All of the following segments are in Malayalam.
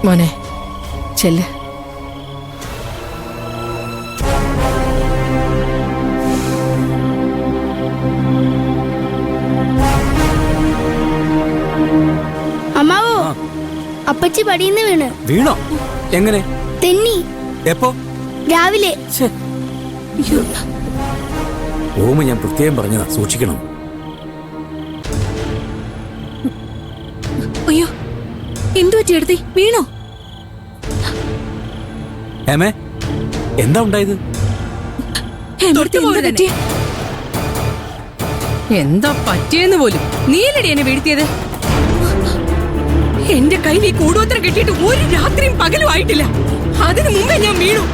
മോനെ ചെല്ല്. അമ്മാവോ, അപ്പച്ചി പടിയിന്ന് വീണ്. വീണോ? എങ്ങനെ? തെന്നി. എപ്പോ? രാവിലെ. ഓമ ഞാൻ പ്രത്യേകം പറഞ്ഞതാ, സൂക്ഷിക്കണം. അയ്യോ, എന്തു പറ്റി എടുത്തി? വീണോ? ഏമേ, എന്താ ഉണ്ടായത്? എന്താ പറ്റിയെന്ന് പോലും. നീലടി എന്നെ വീഴ്ത്തിയത്. എന്റെ കയ്യിൽ ഈ കൂടോത്രം കെട്ടിയിട്ട് ഒരു രാത്രിയും പകലും ആയിട്ടില്ല. അതിനു മുമ്പേ ഞാൻ വീണു.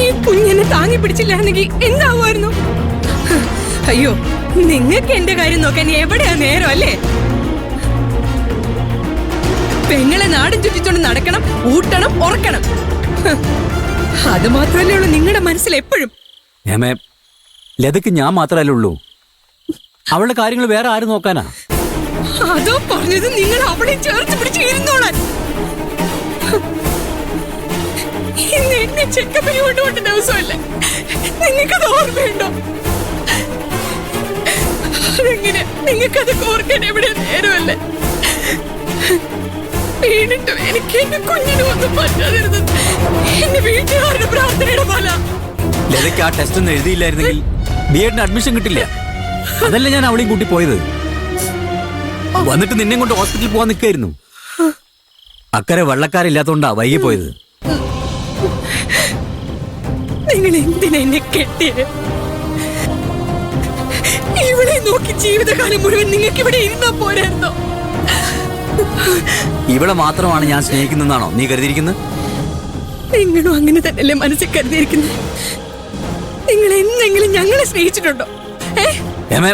ഈ കുഞ്ഞെന്നെ താങ്ങി പിടിച്ചില്ലായിരുന്നെങ്കിൽ എന്താവുമായിരുന്നു? അയ്യോ, നിങ്ങൾക്ക് എന്റെ കാര്യം നോക്കാൻ എവിടെയാ നേരം അല്ലേ? പെങ്ങളെ നാടും ചുറ്റിച്ചോണ്ട് നടക്കണം, ഊട്ടണം, ഉറക്കണം. അത് മാത്രമല്ലേ ഉള്ളൂ നിങ്ങളുടെ മനസ്സിൽ എപ്പോഴും. ഏമേ, ലതയ്ക്ക് ഞാൻ മാത്രമല്ലേ ഉള്ളൂ. അവളുടെ കാര്യങ്ങൾ വേറെ ആര് നോക്കാനാ? അതോ പറഞ്ഞത് നിങ്ങൾ അവിടെ ചേർത്ത് പിടിച്ചിരുന്നോളാൻ. ഇന്ന് എന്നെ ചെക്കപ്പിന് കൊണ്ടുപോട്ട ദിവസമല്ലേ? നിങ്ങൾക്കത് ഓർമ്മയുണ്ടോ? അതെങ്ങനെ നിങ്ങൾക്കത് ഓർക്കാൻ എവിടെ നേരമല്ലേ? വീണിട്ടും എനിക്ക് എന്റെ കുഞ്ഞിനും ഒന്നും പറ്റാതിരുന്നത് എന്റെ വീട്ടുകാരുടെ പ്രാർത്ഥനയുടെ ഫല. ലതയ്ക്ക് ആ ടെസ്റ്റ് ഒന്നും എഴുതിയില്ലായിരുന്നെങ്കിൽ ബിഎഡിന് അഡ്മിഷൻ കിട്ടില്ല. അതല്ല ഞാൻ അവളെയും കൂട്ടി പോയത്. വന്നിട്ട് നിന്നെ കൊണ്ട് ഹോസ്പിറ്റലിൽ പോവാൻ നിൽക്കായിരുന്നു. അക്കരെ വള്ളക്കാരില്ലാത്തോണ്ടാ വൈകി പോയത്. നിങ്ങൾ എന്തിനാ എന്നെ കെട്ടിയത്? ഇവിടെ നോക്കി ജീവിതകാലം മുഴുവൻ നിങ്ങൾക്ക് ഇവിടെ ഇരുന്നാ പോരായിരുന്നോ? ഇവിടെ മാത്രമാണ് ഞാൻ സ്നേഹിക്കുന്നതാണോ നീ കരുതിയിരിക്കുന്നത്? നിങ്ങളും അങ്ങനെ തന്നെയല്ലേ മനസ്സിൽ കരുതിയിരിക്കുന്നത്? നിങ്ങൾ എന്തെങ്കിലും ഞങ്ങളെ സ്നേഹിച്ചിട്ടുണ്ടോ? ഏമേ,